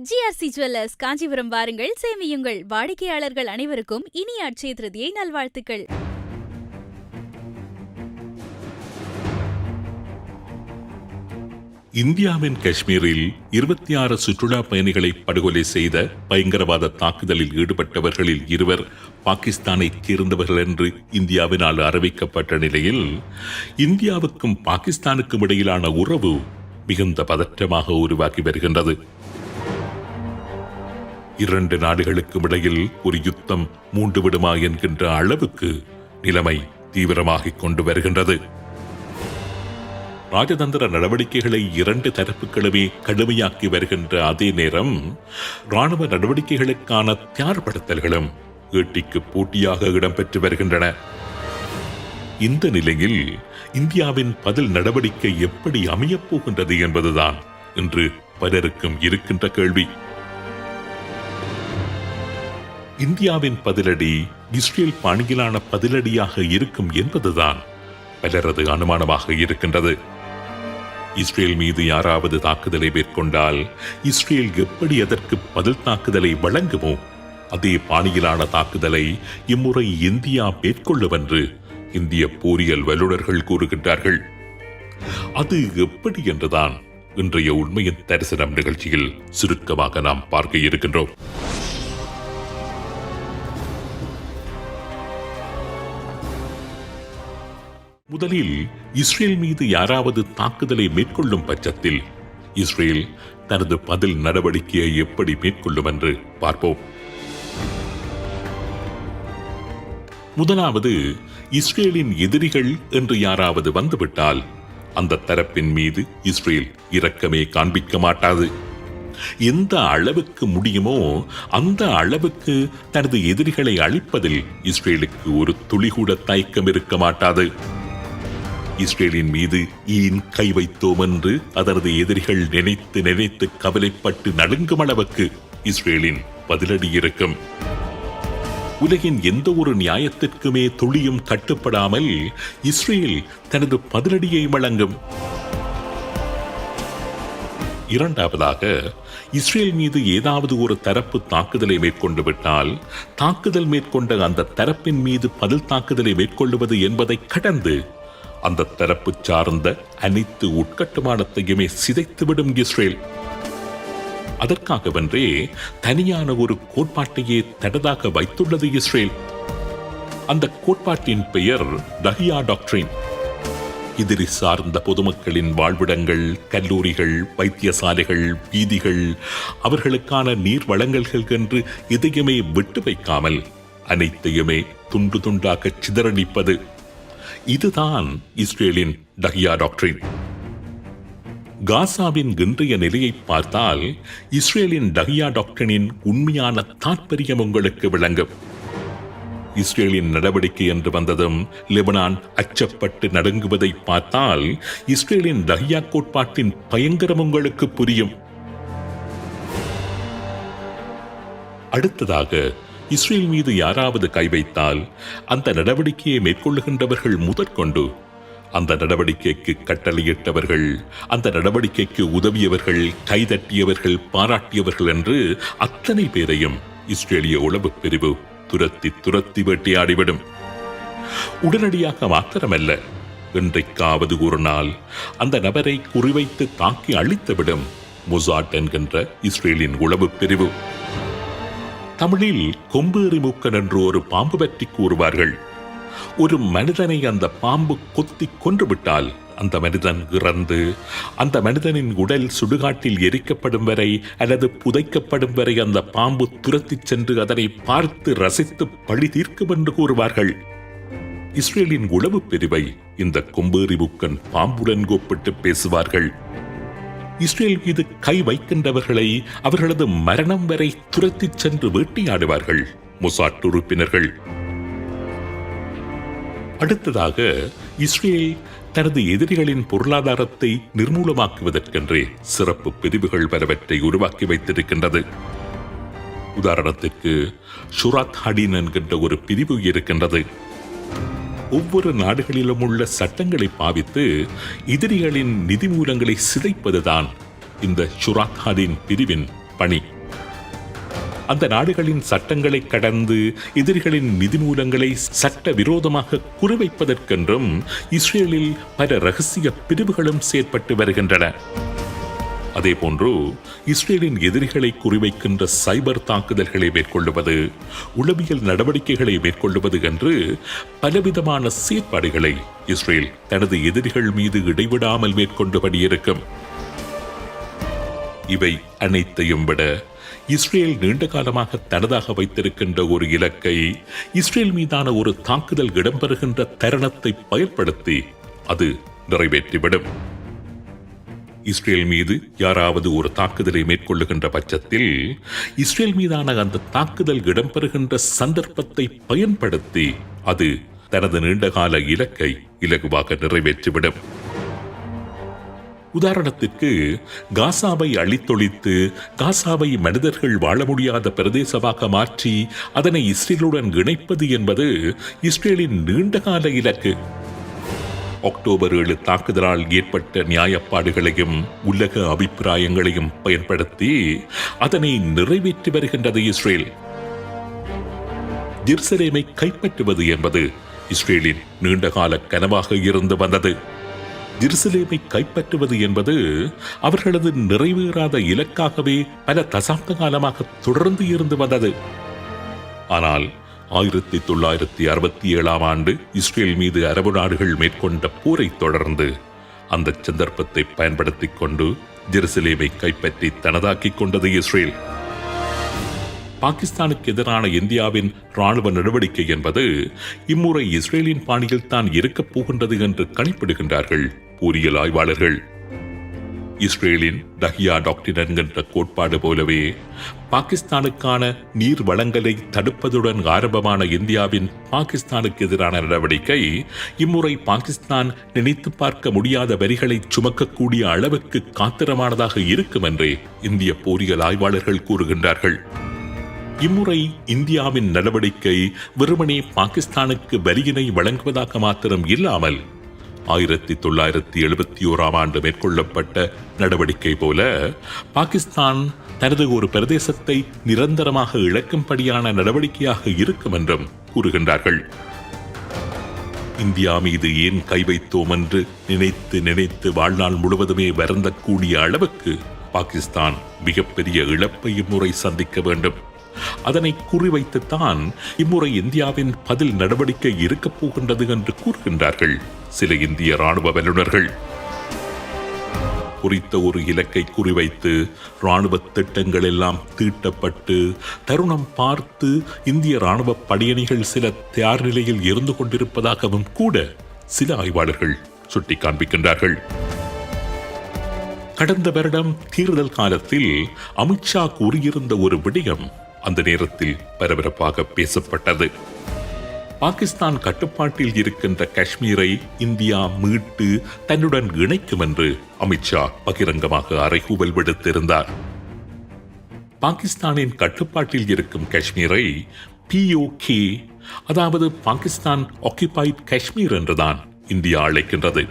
GRC jewellers Kanchipuram வாருங்கள், சேமியுங்கள். வாடிக்கையாளர்கள் அனைவருக்கும் இனிய அட்சய திருதியை நல்வாழ்த்துக்கள். இந்தியாவின் காஷ்மீரில் 26 சுற்றுலா பயணிகளை படுகொலை செய்த பயங்கரவாத தாக்குதலில் ஈடுபட்டவர்களில் 2 பாகிஸ்தானைச் சேர்ந்தவர்கள் என்று இந்தியாவினால் அறிவிக்கப்பட்ட நிலையில் இந்தியாவுக்கும் பாகிஸ்தானுக்கும் இடையிலான உறவு மிகுந்த பதற்றமாக உருவாகி வருகின்றது. 2 நாடுகளுக்கும் இடையில் ஒரு யுத்தம் மூண்டுவிடுமா என்கின்ற அளவுக்கு நிலைமை தீவிரமாகிக் கொண்டு வருகின்றது. ராஜதந்திர நடவடிக்கைகளை 2 தரப்புகளுமே கடுமையாக்கி வருகின்ற அதே நேரம் ராணுவ நடவடிக்கைகளுக்கான தயார்படுத்தல்களும் ஏட்டிக்கு போட்டியாக இடம்பெற்று வருகின்றன. இந்த நிலையில் இந்தியாவின் பதில் நடவடிக்கை எப்படி அமையப் போகின்றது என்பதுதான் இன்று பலருக்கும் இருக்கின்ற கேள்வி. இந்தியாவின் பதிலடி இஸ்ரேல் பாணியிலான பதிலடியாக இருக்கும் என்பதுதான் பலரது அனுமானமாக இருக்கின்றது. இஸ்ரேல் மீது யாராவது தாக்குதலை மேற்கொண்டால் இஸ்ரேல் எப்படி அதற்கு பதில் தாக்குதலை வழங்குமோ அதே பாணியிலான தாக்குதலை இம்முறை இந்தியா மேற்கொள்ளும் என்று இந்திய போரியல் வல்லுநர்கள் கூறுகின்றார்கள். அது எப்படி என்றுதான் இன்றைய உண்மையின் தரிசனம் நிகழ்ச்சியில் சுருக்கமாக நாம் பார்க்க இருக்கின்றோம். முதலில் இஸ்ரேல் மீது யாராவது தாக்குதலை மேற்கொள்ளும் பட்சத்தில் இஸ்ரேல் தனது பதில் நடவடிக்கையை எப்படி மேற்கொள்ளும் என்று பார்ப்போம். முதலாவது, இஸ்ரேலின் எதிரிகள் என்று யாராவது வந்துவிட்டால் அந்த தரப்பின் மீது இஸ்ரேல் இரக்கமே காண்பிக்க மாட்டாது. எந்த அளவுக்கு முடியுமோ அந்த அளவுக்கு தனது எதிரிகளை அழிப்பதில் இஸ்ரேலுக்கு ஒரு துளிகூட தயக்கம் இருக்க மாட்டாது. இஸ்ரேலின் மீது ஏன் கை வைத்தோம் என்று அதனது எதிரிகள் நினைத்து நினைத்து கவலைப்பட்டு நடுங்கும் அளவுக்கு இஸ்ரேலின் பதிலடி இருக்கும். உலகின் எந்த ஒரு நியாயத்திற்குமே துளியும் கட்டுப்படாமல் இஸ்ரேல் தனது பதிலடியை வழங்கும். இரண்டாவதாக, இஸ்ரேல் மீது ஏதாவது ஒரு தரப்பு தாக்குதலை மேற்கொண்டு விட்டால் தாக்குதல் மேற்கொண்ட அந்த தரப்பின் மீது பதில் தாக்குதலை மேற்கொள்வது என்பதை கடந்து அந்த தரப்பு சார்ந்த அனைத்து உட்கட்டுமானத்தையுமே சிதைத்துவிடும் இஸ்ரேல். அதற்காகவென்றே தனியான ஒரு கோட்பாட்டையே தடதாக வைத்துள்ளது இஸ்ரேல். அந்த கோட்பாட்டின் பெயர் தஹியா டாக்ட்ரின். எதிரி சார்ந்த பொதுமக்களின் வாழ்விடங்கள், கல்லூரிகள், வைத்தியசாலைகள், வீதிகள், அவர்களுக்கான நீர் வழங்கல்கள் என்று எதையுமே விட்டு வைக்காமல் அனைத்தையுமே துண்டு துண்டாக சிதறடிப்பது. இதுதான் இஸ்ரேலின் தஹியா டாக்ட்ரின். காசாவின் இன்றைய நிலையை பார்த்தால் இஸ்ரேலின் தஹியா டாக்ட்ரினின் உண்மையான தாற்பயம் உங்களுக்கு விளங்கும். இஸ்ரேலின் நடவடிக்கை என்று வந்ததும் லெபனான் அச்சப்பட்டு நடுங்குவதை பார்த்தால் இஸ்ரேலின் தஹியா கோட்பாட்டின் பயங்கரம் உங்களுக்கு புரியும். அடுத்ததாக, இஸ்ரேல் மீது யாராவது கை வைத்தால் அந்த நடவடிக்கையை மேற்கொள்ளுகின்றவர்கள் முதற்கொண்டு அந்த நடவடிக்கைக்கு கட்டளையிட்டவர்கள், அந்த நடவடிக்கைக்கு உதவியவர்கள், கைதட்டியவர்கள், பாராட்டியவர்கள் என்று அத்தனை பேரையும் இஸ்ரேலிய உளவு பிரிவு துரத்தி துரத்தி வேட்டையாடிவிடும். உடனடியாக மாத்திரமல்ல, இன்றைக்காவது ஒரு நாள் அந்த நபரை குறிவைத்து தாக்கி அழித்துவிடும் மொசாட் என்கின்ற இஸ்ரேலின் உளவு பிரிவு. தமிழில் கொம்பேறி மூக்கன் என்று ஒரு பாம்பு பற்றி கூறுவார்கள். ஒரு மனிதனை அந்த பாம்பு கொத்தி கொன்றுவிட்டால் அந்த மனிதன் இறந்து அந்த மனிதனின் உடல் சுடுகாட்டில் எரிக்கப்படும் வரை அல்லது புதைக்கப்படும் வரை அந்த பாம்பு துரத்தி சென்று அதனை பார்த்து ரசித்து பழி தீர்க்கும் என்று கூறுவார்கள். இஸ்ரேலின் உளவு பிரிவை இந்த கொம்பேறி மூக்கன் பாம்புடன் கூப்பிட்டு பேசுவார்கள். இஸ்ரேல் மீது கை வைக்கின்றவர்களை அவர்களது மரணம் வரை துரத்தி சென்று வேட்டையாடுவார்கள் மொசாட் உறுப்பினர்கள். அடுத்ததாக, இஸ்ரேல் தனது எதிரிகளின் பொருளாதாரத்தை நிர்மூலமாக்குவதற்கென்றே சிறப்பு பிரிவுகள் பலவற்றை உருவாக்கி வைத்திருக்கின்றது. உதாரணத்திற்கு ஷுராத் ஹடீன் என்கின்ற ஒரு பிரிவு இருக்கின்றது. ஒவ்வொரு நாடுகளிலும் உள்ள சட்டங்களை பாவித்து எதிரிகளின் நிதி மூலங்களை சிதைப்பதுதான் இந்த ஷுராத் ஹடீன் பிரிவின் பணி. அந்த நாடுகளின் சட்டங்களை கடந்து எதிரிகளின் நிதி மூலங்களை சட்ட விரோதமாக குறிவைப்பதற்கென்றும் இஸ்ரேலில் பல ரகசிய பிரிவுகளும் செயற்பட்டு வருகின்றன. அதேபோன்று இஸ்ரேலின் எதிரிகளை குறிவைக்கின்ற சைபர் தாக்குதல்களை மேற்கொள்ளுவது, உளவியல் நடவடிக்கைகளை மேற்கொள்ளுவது என்று பலவிதமான செயற்பாடுகளை இஸ்ரேல் தனது எதிரிகள் மீது இடைவிடாமல் மேற்கொண்டபடியிருக்கும். இவை அனைத்தையும் விட இஸ்ரேல் நீண்ட காலமாக தனதாக வைத்திருக்கின்ற ஒரு இலக்கை இஸ்ரேல் மீதான ஒரு தாக்குதல் இடம்பெறுகின்ற தருணத்தை பயன்படுத்தி அது நிறைவேற்றிவிடும். இஸ்ரேல் மீது யாராவது ஒரு தாக்குதலை மேற்கொள்ளுகின்ற பட்சத்தில் இஸ்ரேல் மீதான அந்த தாக்குதல் இடம்பெறுகின்ற சந்தர்ப்பத்தை பயன்படுத்தி அது தனது நீண்டகால இலக்கை இலகுவாக நிறைவேற்றிவிடும். உதாரணத்திற்கு, காசாவை அழித்தொழித்து காசாவை மனிதர்கள் வாழ முடியாத பிரதேசமாக மாற்றி அதனை இஸ்ரேலுடன் இணைப்பது என்பது இஸ்ரேலின் நீண்டகால இலக்கு. அக்டோபர் 7 தாக்குதலால் ஏற்பட்ட நியாயப்பாடுகளையும் உலக அபிப்பிராயங்களையும் பயன்படுத்தி அதனை நிறைவேற்றி வருகின்றது இஸ்ரேல். ஜெருசலேமை கைப்பற்றுவது என்பது இஸ்ரேலின் நீண்டகால கனவாக இருந்து வந்தது. ஜெருசலேமை கைப்பற்றுவது என்பது அவர்களது நிறைவேறாத இலக்காகவே பல தசாப்த காலமாக தொடர்ந்து இருந்து வந்தது. ஆனால் 1967 ஆண்டு இஸ்ரேல் மீது அரபு நாடுகள் மேற்கொண்ட போரை தொடர்ந்து அந்த சந்தர்ப்பத்தை பயன்படுத்திக் கொண்டு ஜெருசலேமை கைப்பற்றி தனதாக்கிக் கொண்டது இஸ்ரேல். பாகிஸ்தானுக்கு எதிரான இந்தியாவின் ராணுவ நடவடிக்கை என்பது இம்முறை இஸ்ரேலின் பாணியில் தான் இருக்கப் போகின்றது என்று கணிப்பிடுகின்றார்கள் போரியல் ஆய்வாளர்கள். இஸ்ரேலின் டஹியா டாக்டின் என்கின்ற கோட்பாடு போலவே பாகிஸ்தானுக்கான நீர் வளங்களை தடுப்பதுடன் ஆரம்பமான இந்தியாவின் பாகிஸ்தானுக்கு எதிரான நடவடிக்கை இம்முறை பாகிஸ்தான் நினைத்து பார்க்க முடியாத வரிகளை சுமக்கக்கூடிய அளவுக்கு காத்திரமானதாக இருக்கும் என்றே இந்திய போரியல் ஆய்வாளர்கள் கூறுகின்றார்கள். இம்முறை இந்தியாவின் நடவடிக்கை வெறுமனே பாகிஸ்தானுக்கு வரியினை வழங்குவதாக மாத்திரம் இல்லாமல் 1971 ஆண்டு மேற்கொள்ளப்பட்ட நடவடிக்கை போல பாகிஸ்தான் தனது ஒரு பிரதேசத்தை நிரந்தரமாக இழக்கும்படியான நடவடிக்கையாக இருக்கும் என்றும் கூறுகின்றார்கள். இந்தியா மீது ஏன் கை வைத்தோம் என்று நினைத்து நினைத்து வாழ்நாள் முழுவதுமே வருந்தக்கூடிய அளவுக்கு பாகிஸ்தான் மிகப்பெரிய இழப்பை இம்முறை சந்திக்க வேண்டும். அதனை குறிவைத்துத்தான் இம்முறை இந்தியாவின் பதில் நடவடிக்கை இருக்கப் போகின்றது என்று கூறுகின்றார்கள் சில இந்திய ராணுவ வல்லுநர்கள். குறித்த ஒரு இலக்கை குறிவைத்து ராணுவ திட்டங்கள் எல்லாம் தீட்டப்பட்டு தருணம் பார்த்து இந்திய ராணுவ படையணிகள் சில தயார் நிலையில் இருந்து கொண்டிருப்பதாகவும் கூட சில ஆய்வாளர்கள் சுட்டி காண்பிக்கின்றார்கள். கடந்த வருடம் தேர்தல் காலத்தில் அமித்ஷா கூறியிருந்த ஒரு விடயம் அந்த நேரத்தில் பரபரப்பாக பேசப்பட்டது. பாகிஸ்தான் கட்டுப்பாட்டில் இருக்கின்ற காஷ்மீரை இந்தியா மீட்டு தன்னுடன் இணைக்கும் என்று அமித்ஷா பகிரங்கமாக அறைகூவல் விடுத்திருந்தார். பாகிஸ்தானின் கட்டுப்பாட்டில் இருக்கும் காஷ்மீரை POK, அதாவது பாகிஸ்தான் ஆக்கியுபைட் காஷ்மீர் என்றுதான் இந்தியா அழைக்கின்றது.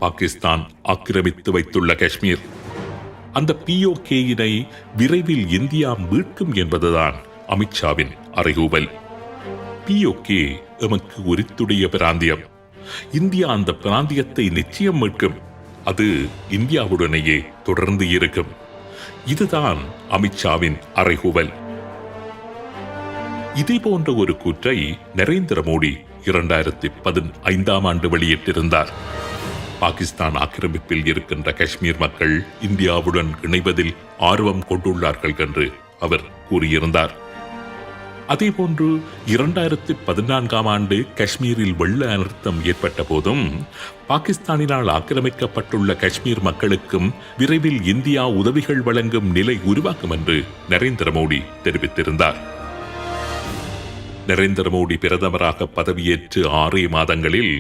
பாகிஸ்தான் ஆக்கிரமித்து வைத்துள்ள காஷ்மீர், அந்த POK-யினை விரைவில் இந்தியா மீட்கும் என்பதுதான் அமித்ஷாவின் அறைகூவல். POK எமக்கு உரித்துடைய பிராந்தியம். இந்தியா அந்த பிராந்தியத்தை நிச்சயம் மீட்கும். அது இந்தியாவுடனேயே தொடர்ந்து இருக்கும். இதுதான் அமித்ஷாவின் அறைகூவல். இதே போன்ற ஒரு கூற்றை நரேந்திர மோடி 2015 ஆண்டு வெளியிட்டிருந்தார். பாகிஸ்தான் ஆக்கிரமிப்பில் இருக்கின்ற காஷ்மீர் மக்கள் இந்தியாவுடன் இணைவதில் ஆர்வம் கொண்டுள்ளார்கள் என்று அவர் கூறியிருந்தார். அதேபோன்று 2014 ஆண்டு காஷ்மீரில் வெள்ள அனர்த்தம் ஏற்பட்ட போதும் பாகிஸ்தானினால் ஆக்கிரமிக்கப்பட்டுள்ள காஷ்மீர் மக்களுக்கும் விரைவில் இந்தியா உதவிகள் வழங்கும் நிலை உருவாக்கும் என்று நரேந்திர மோடி தெரிவித்திருந்தார். நரேந்திர மோடி பிரதமராக பதவியேற்று 6 மாதங்களில்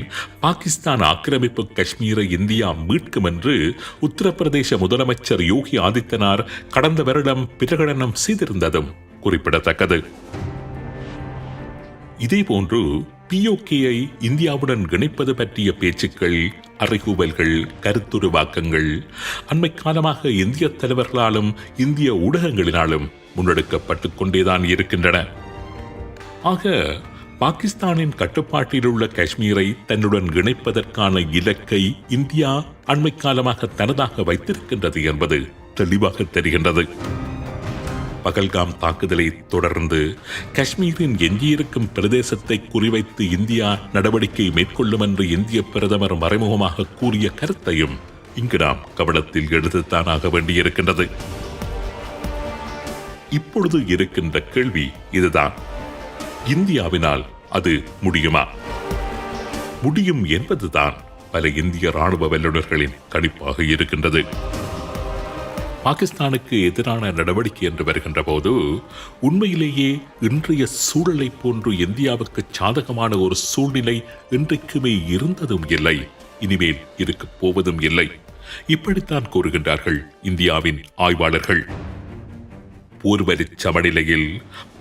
பாகிஸ்தான் ஆக்கிரமிப்பு காஷ்மீரை இந்தியா மீட்கும் என்று உத்தரப்பிரதேச முதலமைச்சர் யோகி ஆதித்யநாத் கடந்த வருடம் பிரகடனம் செய்திருந்ததும் குறிப்பிடத்தக்கது. இதேபோன்று POKஐ இந்தியாவுடன் இணைப்பது பற்றிய பேச்சுக்கள், அறைகூவல்கள், கருத்துருவாக்கங்கள் அண்மை காலமாக இந்திய தலைவர்களாலும் இந்திய ஊடகங்களினாலும் முன்னெடுக்கப்பட்டுக் கொண்டேதான் இருக்கின்றன. ஆக பாகிஸ்தானின் கட்டுப்பாட்டில் உள்ள காஷ்மீரை தன்னுடன் இணைப்பதற்கான இலக்கை இந்தியா அண்மை காலமாக தனதாக வைத்திருக்கின்றது என்பது தெளிவாக தெரிகின்றது. பகல்காம் தாக்குதலை தொடர்ந்து காஷ்மீரின் எஞ்சியிருக்கும் பிரதேசத்தை குறிவைத்து இந்தியா நடவடிக்கை மேற்கொள்ளும் என்று இந்திய பிரதமர் மறைமுகமாக கூறிய கருத்தையும் இங்கு நாம் கவனத்தில் எடுத்துத்தான் ஆக வேண்டியிருக்கின்றது. இப்பொழுது இருக்கின்ற கேள்வி இதுதான்: இந்தியாவினால் அது முடியுமா? முடியும் என்பதுதான் பல இந்திய ராணுவ வல்லுநர்களின் கணிப்பாக இருக்கின்றது. பாகிஸ்தானுக்கு எதிரான நடவடிக்கை என்று வருகின்ற போது உண்மையிலேயே இன்றைய சூழலை போன்று இந்தியாவுக்கு சாதகமான ஒரு சூழ்நிலை இன்றைக்குமே இருந்ததும் இல்லை, இனிமேல் இருக்கப் போவதும் இல்லை. இப்படித்தான் கூறுகின்றார்கள் இந்தியாவின் ஆய்வாளர்கள். போர்வலிச் சமநிலையில்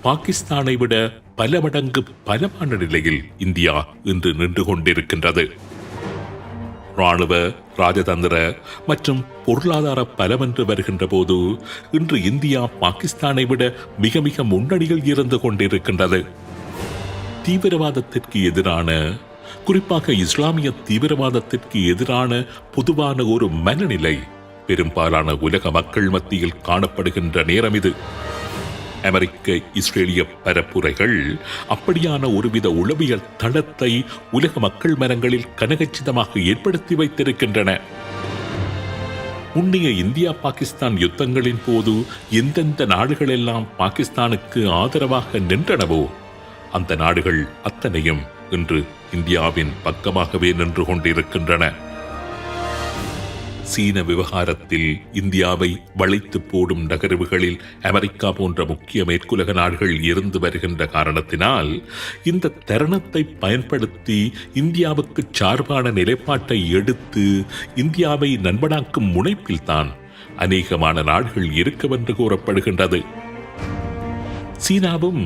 பாகிஸ்தானை விட பல மடங்கு பலமான நிலையில் இந்தியா இன்று நின்று கொண்டிருக்கின்றது. ராணுவ, ராஜதந்திர மற்றும் பொருளாதார பலமென்று வருகின்ற போது இன்று இந்தியா பாகிஸ்தானை விட மிக மிக முன்னணியில் இருந்து கொண்டிருக்கின்றது. தீவிரவாதத்திற்கு எதிரான, குறிப்பாக இஸ்லாமிய தீவிரவாதத்திற்கு எதிரான பொதுவான ஒரு மனநிலை பெரும்பாலான உலக மக்கள் மத்தியில் காணப்படுகின்ற நேரம் இது. அமெரிக்க இஸ்ரேலிய பரப்புரைகள் அப்படியான ஒருவித உளவியல் தளத்தை உலக மக்கள் மனங்களில் கனகச்சிதமாக ஏற்படுத்தி வைத்திருக்கின்றன. முன்னைய இந்தியா பாகிஸ்தான் யுத்தங்களின் போது எந்தெந்த நாடுகளெல்லாம் பாகிஸ்தானுக்கு ஆதரவாக நின்றனவோ அந்த நாடுகள் அத்தனையும் இன்று இந்தியாவின் பக்கமாகவே நின்று கொண்டிருக்கின்றன. சீன விவகாரத்தில் இந்தியாவை வளைத்து போடும் நகர்வுகளில் அமெரிக்கா போன்ற முக்கிய மேற்குலக நாடுகள் இருந்து வருகின்ற காரணத்தினால் இந்த தருணத்தை பயன்படுத்தி இந்தியாவுக்கு சார்பான நிலைப்பாட்டை எடுத்து இந்தியாவை நண்பனாக்கும் முனைப்பில்தான் அநேகமான நாடுகள் இருக்கவென்று கூறப்படுகின்றது. சீனாவும்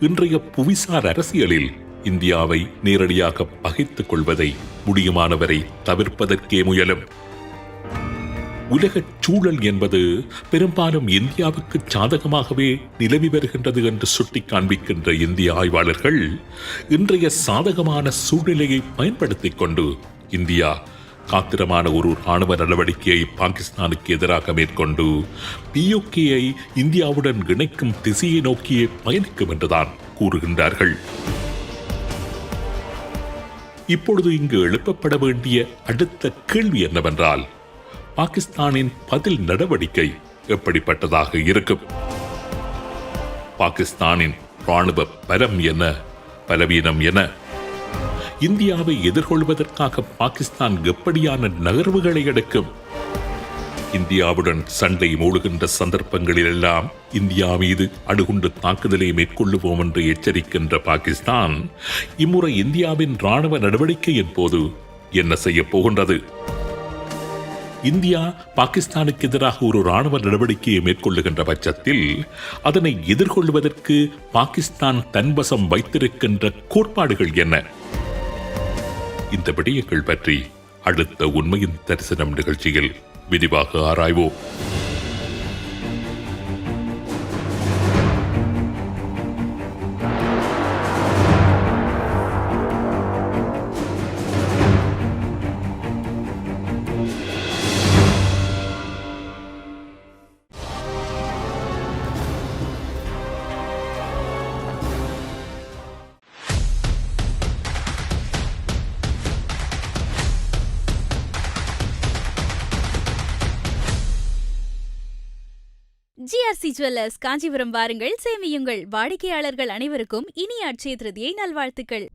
இன்றைய புவிசார் அரசியலில் இந்தியாவை நேரடியாக பகைத்துக் கொள்வதை முடியுமானவரை தவிர்ப்பதற்கே முயலும். உலகச் சூழல் என்பது பெரும்பாலும் இந்தியாவுக்கு சாதகமாகவே நிலவி வருகின்றது என்று சுட்டி காண்பிக்கின்ற இந்திய ஆய்வாளர்கள் இன்றைய சாதகமான சூழ்நிலையை பயன்படுத்திக் கொண்டு இந்தியா காத்திரமான ஒரு ராணுவ நடவடிக்கையை பாகிஸ்தானுக்கு எதிராக மேற்கொண்டு POKஐ இந்தியாவுடன் இணைக்கும் திசையை நோக்கியே பயணிக்கும் என்றுதான் கூறுகின்றார்கள். இப்பொழுது இங்கு எழுப்பப்பட வேண்டிய அடுத்த கேள்வி என்னவென்றால், பாகிஸ்தானின் பதில் நடவடிக்கை எப்படிப்பட்டதாக இருக்கும்? பாகிஸ்தானின் ராணுவ பலம் என்ன, பலவீனம் என்ன? இந்தியாவை எதிர்கொள்வதற்காக பாகிஸ்தான் எப்படியான நகர்வுகளை எடுக்கும்? இந்தியாவுடன் சண்டை மூடுகின்ற சந்தர்ப்பங்களிலெல்லாம் இந்தியா மீது அணுகுண்டு தாக்குதலை மேற்கொள்ளுவோம் என்று எச்சரிக்கின்ற பாகிஸ்தான் இம்முறை இந்தியாவின் ராணுவ நடவடிக்கையின் போது என்ன செய்ய போகின்றது? இந்தியா பாகிஸ்தானுக்கு எதிராக ஒரு ராணுவ நடவடிக்கையை மேற்கொள்ளுகின்ற பட்சத்தில் அதனை எதிர்கொள்வதற்கு பாகிஸ்தான் தன்வசம் வைத்திருக்கின்ற கோட்பாடுகள் என்ன? இந்த விடயங்கள் பற்றி அடுத்த உண்மையின் தரிசனம் நிகழ்ச்சியில் விரிவாக ஆராய்வோம். GRC ஜுவல்லர்ஸ் காஞ்சிபுரம் வாருங்கள், சேமியுங்கள். வாடிக்கையாளர்கள் அனைவருக்கும் இனிய அட்சய திருதியை நல்வாழ்த்துக்கள்.